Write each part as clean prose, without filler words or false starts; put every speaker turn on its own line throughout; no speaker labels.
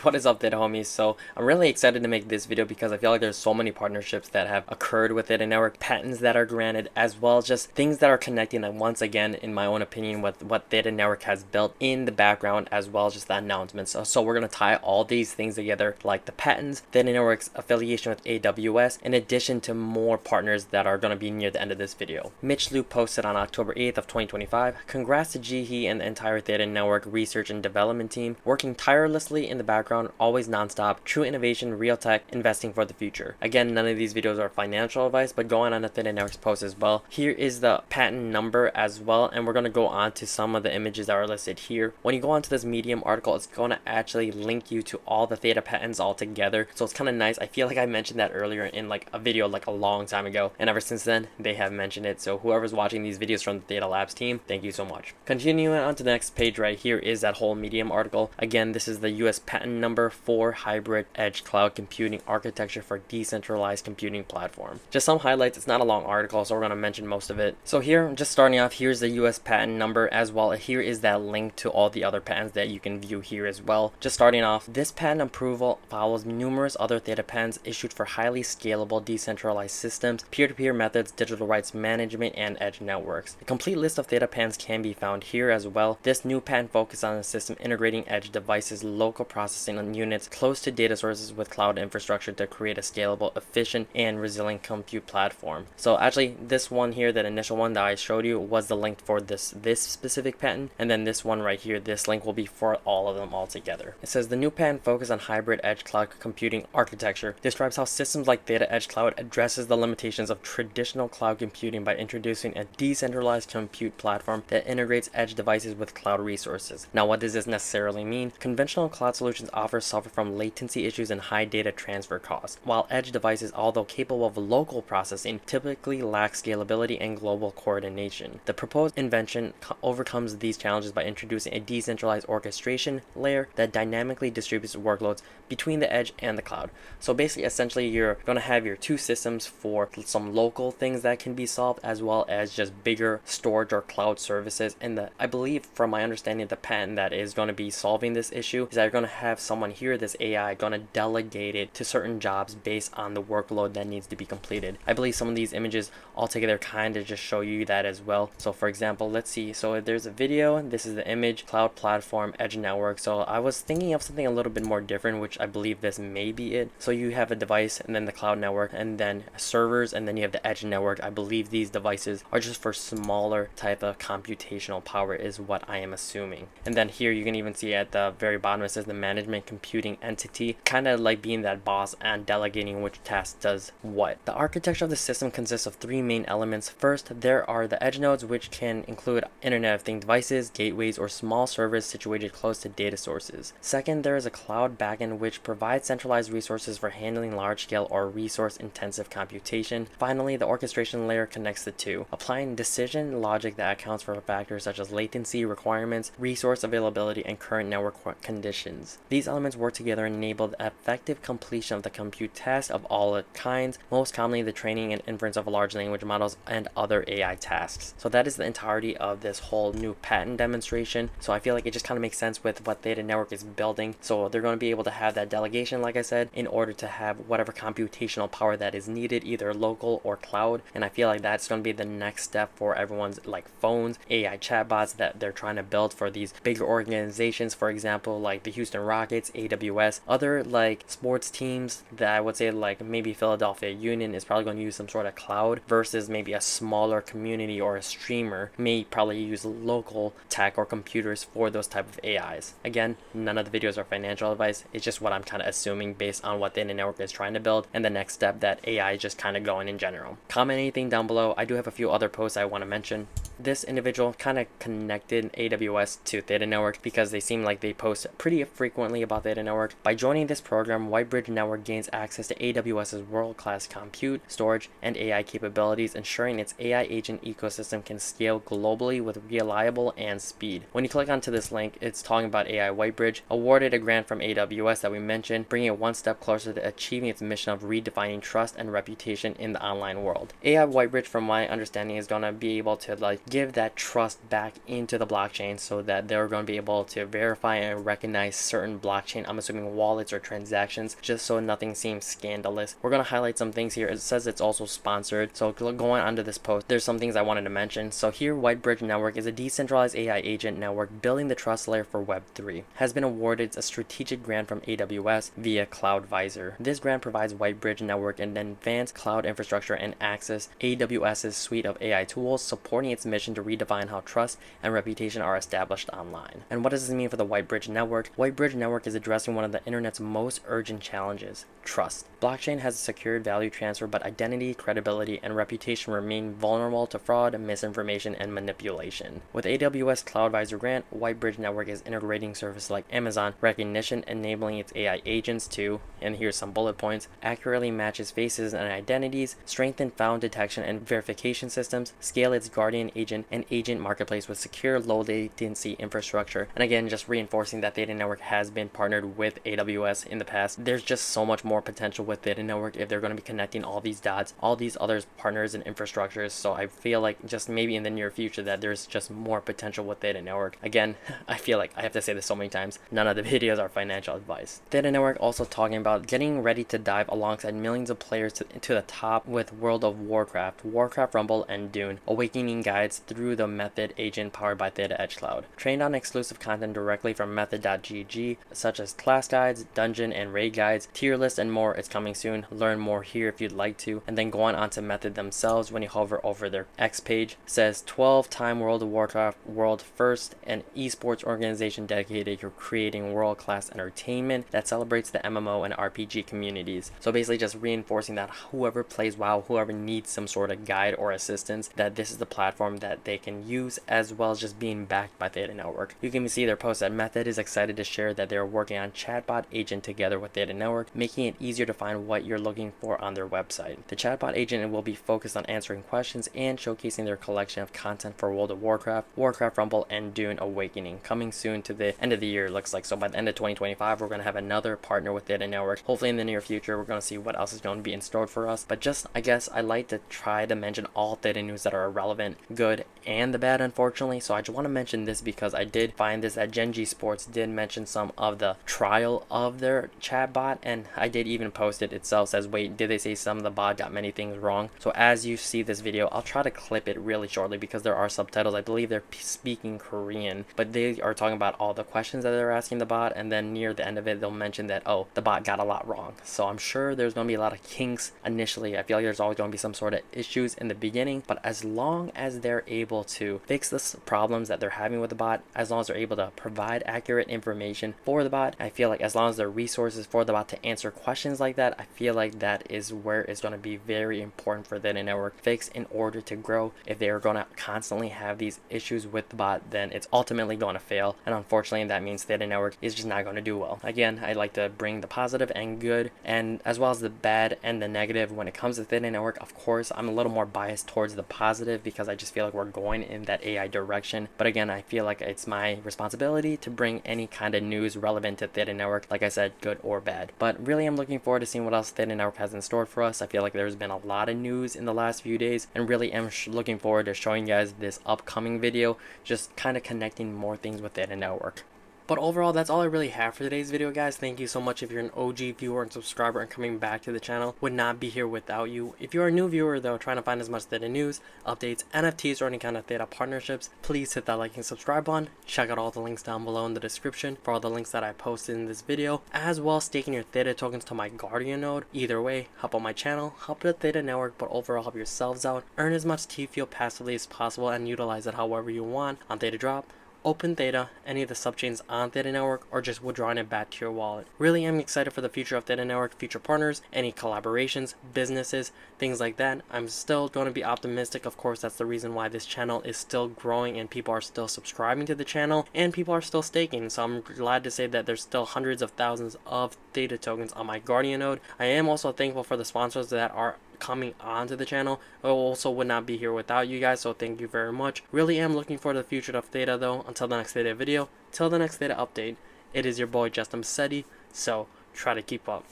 What is up, Theta homies? So I'm really excited to make this video because I feel like there's so many partnerships that have occurred with Theta Network, patents that are granted, as well as just things that are connecting, and once again, in my own opinion, with what Theta Network has built in the background, as well as just the announcements. So we're going to tie all these things together, like the patents, Theta Network's affiliation with AWS, in addition to more partners that are going to be near the end of this video. Mitch Luke posted on October 8th of 2025, congrats to Jihe and the entire Theta Network research and development team, working tirelessly in the background, always nonstop, true innovation, real tech, investing for the future. Again, none of these videos are financial advice, but going on the Theta Network's post as well. Here is the patent number as well, and we're going to go on to some of the images that are listed here. When you go onto this Medium article, it's going to actually link you to all the Theta patents all together, so it's kind of nice. I feel like I mentioned that earlier in like a video like a long time ago, and ever since then they have mentioned it. So whoever's watching these videos from the Theta Labs team, thank you so much. Continuing on to the next page right here is that whole Medium article. Again, this is the US patent number for hybrid edge cloud computing architecture for decentralized computing platform. Just some highlights. It's not a long article, so we're going to mention most of it. So here, just starting off, here's the US patent number as well. Here is that link to all the other patents that you can view here as well. Just starting off, this patent approval follows numerous other Theta patents issued for highly scalable decentralized systems, peer-to-peer methods, digital rights management, and edge networks. A complete list of Theta patents can be found here as well. This new patent focuses on a system integrating edge devices, local processing units close to data sources with cloud infrastructure to create a scalable, efficient, and resilient compute platform. So actually, this one here, that initial one that I showed you, was the link for this specific patent, and then this one right here, this link will be for all of them all together. It says the new patent focuses on hybrid edge cloud computing architecture, describes how systems like Theta Edge Cloud addresses the limitations of traditional cloud computing by introducing a decentralized compute platform that integrates edge devices with cloud resources. Now, what does this necessarily mean? Conventional cloud solutions offer suffer from latency issues and high data transfer costs, while edge devices, although capable of local processing, typically lack scalability and global coordination. The proposed invention overcomes these challenges by introducing a decentralized orchestration layer that dynamically distributes workloads between the edge and the cloud. So basically, essentially, you're going to have your two systems for some local things that can be solved, as well as just bigger storage or cloud services. And I believe, from my understanding, the patent that is going to be solving this issue is that you're going to have someone here, this AI, going to delegate it to certain jobs based on the workload that needs to be completed. I believe some of these images altogether kind of just show you that as well. So for example, let's see. So if there's a video, this is the image, cloud platform, edge network. So I was thinking of something a little bit more different, which I believe this may be it. So you have a device, and then the cloud network, and then servers, and then you have the edge network. I believe these devices are just for smaller type of computational power is what I am assuming. And then here you can even see at the very bottom, it says the management computing entity, kind of like being that boss and delegating which task does what. The architecture of the system consists of three main elements. First, there are the edge nodes, which can include Internet of Things devices, gateways, or small servers situated close to data sources. Second, there is a cloud backend which provides centralized resources for handling large-scale or resource-intensive computation. Finally, the orchestration layer connects the two, applying decision logic that accounts for factors such as latency, requirements, resource availability, and current network conditions. These elements work together and enable the effective completion of the compute tasks of all kinds, most commonly the training and inference of large language models and other AI tasks. So that is the entirety of this whole new patent demonstration. So I feel like it just kind of makes sense with what Theta Network is building. So they're going to be able to have that delegation, like I said, in order to have whatever computational power that is needed, either local or cloud. And I feel like that's going to be the next step for everyone's like phones, AI chatbots that they're trying to build for these bigger organizations, for example, like the Houston Rockets, AWS, other like sports teams that I would say like maybe Philadelphia Union is probably going to use some sort of cloud, versus maybe a smaller community or a streamer may probably use local tech or computers for those type of AIs. Again, none of the videos are financial advice. It's just what I'm kind of assuming based on what the network is trying to build and the next step that AI is just kind of going in general. Comment anything down below. I do have a few other posts I want to mention. This individual kind of connected AWS to Theta Network because they seem like they post pretty frequently about Theta Network. By joining this program, Whitebridge Network gains access to AWS's world-class compute, storage, and AI capabilities, ensuring its AI agent ecosystem can scale globally with reliable and speed. When you click onto this link, it's talking about AI Whitebridge, awarded a grant from AWS that we mentioned, bringing it one step closer to achieving its mission of redefining trust and reputation in the online world. AI Whitebridge, from my understanding, is going to be able to like give that trust back into the blockchain so that they're going to be able to verify and recognize certain blockchain, I'm assuming wallets or transactions, just so nothing seems scandalous. We're going to highlight some things here. It says it's also sponsored. So going onto this post, there's some things I wanted to mention. So here, Whitebridge Network is a decentralized AI agent network building the trust layer for Web3. Has been awarded a strategic grant from AWS via CloudVisor. This grant provides Whitebridge Network an advanced cloud infrastructure and access AWS's suite of AI tools, supporting its mission to redefine how trust and reputation are established online. And what does this mean for the Whitebridge Network? Whitebridge Network is addressing one of the internet's most urgent challenges: trust. Blockchain has secured value transfer, but identity, credibility, and reputation remain vulnerable to fraud, misinformation, and manipulation. With AWS CloudVisor grant, Whitebridge Network is integrating services like Amazon Recognition, enabling its AI agents to, and here's some bullet points, accurately matches faces and identities, strengthen found detection and verification systems, scale its Guardian agent and agent marketplace with secure low latency infrastructure. And again, just reinforcing that Theta Network has been partnered with AWS in the past. There's just so much more potential with Theta Network if they're going to be connecting all these dots, all these other partners and infrastructures. So I feel like just maybe in the near future that there's just more potential with Theta Network. Again, I feel like I have to say this so many times, none of the videos are financial advice. Theta Network also talking about getting ready to dive alongside millions of players to the top with World of Warcraft, Warcraft Rumble, and Dune, awakening guides through the Method agent powered by Theta Edge Cloud. Trained on exclusive content directly from Method.gg, such as class guides, dungeon and raid guides, tier lists, and more. It's coming soon. Learn more here if you'd like to. And then going on to Method themselves, when you hover over their X page, says 12-time World of Warcraft world first, an esports organization dedicated to creating world-class entertainment that celebrates the MMO and RPG communities. So basically just reinforcing that whoever plays WoW, whoever needs some sort of guide or assistance, that this is the platform that they can use, as well as just being backed by Theta Network. You can see their post that Method is excited to share that they're working on Chatbot agent together with Theta Network, making it easier to find what you're looking for on their website. The Chatbot agent will be focused on answering questions and showcasing their collection of content for World of Warcraft, Warcraft Rumble, and Dune Awakening, coming soon to the end of the year, it looks like. So by the end of 2025, we're going to have another partner with Theta Network. Hopefully in the near future, we're going to see what else is going to be in store for us. But just, I guess, I like to try to mention all Theta news that are relevant, good, and the bad, unfortunately. So I just want to mention this because I did find this that Gen G Sports did mention some of the trial of their chatbot, and I did even post it itself. Says, wait, did they say some of the bot got many things wrong? So as you see this video, I'll try to clip it really shortly because there are subtitles. I believe they're speaking Korean, but they are talking about all the questions that they're asking the bot, and then near the end of it, they'll mention that, oh, the bot got a lot wrong. So I'm sure there's going to be a lot of kinks initially. I feel like there's always going to be some sort of issues in the beginning, but as long as they're able to fix the problems that they're having with the bot, as long as they're able to provide accurate information for the bot, I feel like as long as there are resources for the bot to answer questions like that, I feel like that is where it's going to be very important for Theta Network fix in order to grow. If they are going to constantly have these issues with the bot, then it's ultimately going to fail, and unfortunately that means Theta Network is just not going to do well. Again, I like to bring the positive and good, and as well as the bad and the negative. When it comes to Theta Network, of course, I'm a little more biased towards the positive because I just feel like we're going in that AI direction. But again, I feel like it's my responsibility to bring any kind of news relevant to Theta Network, like I said, good or bad. But really, I'm looking forward to seeing what else Theta Network has in store for us. I feel like there's been a lot of news in the last few days, and really am looking forward to showing you guys this upcoming video, just kind of connecting more things with Theta Network. But overall, that's all I really have for today's video, guys. Thank you so much if you're an OG viewer and subscriber and coming back to the channel. Would not be here without you. If you're a new viewer, though, trying to find as much Theta news, updates, NFTs, or any kind of Theta partnerships, please hit that like and subscribe button. Check out all the links down below in the description for all the links that I posted in this video, as well as staking your Theta tokens to my Guardian node. Either way, help out my channel, help the Theta Network, but overall help yourselves out. Earn as much T-Fuel passively as possible and utilize it however you want on Theta Drop, Open Theta, any of the subchains on Theta Network, or just withdrawing it back to your wallet. Really am excited for the future of Theta Network, future partners, any collaborations, businesses, things like that. I'm still going to be optimistic. Of course, that's the reason why this channel is still growing and people are still subscribing to the channel and people are still staking. So I'm glad to say that there's still hundreds of thousands of Theta tokens on my Guardian node. I am also thankful for the sponsors that are coming onto the channel. I also would not be here without you guys, so thank you very much. Really am looking for the future of Theta, though. Until the next Theta video, till the next Theta update, it is your boy Justinpacete, so try to keep up.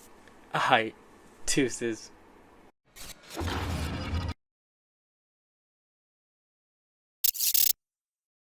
Alright, deuces.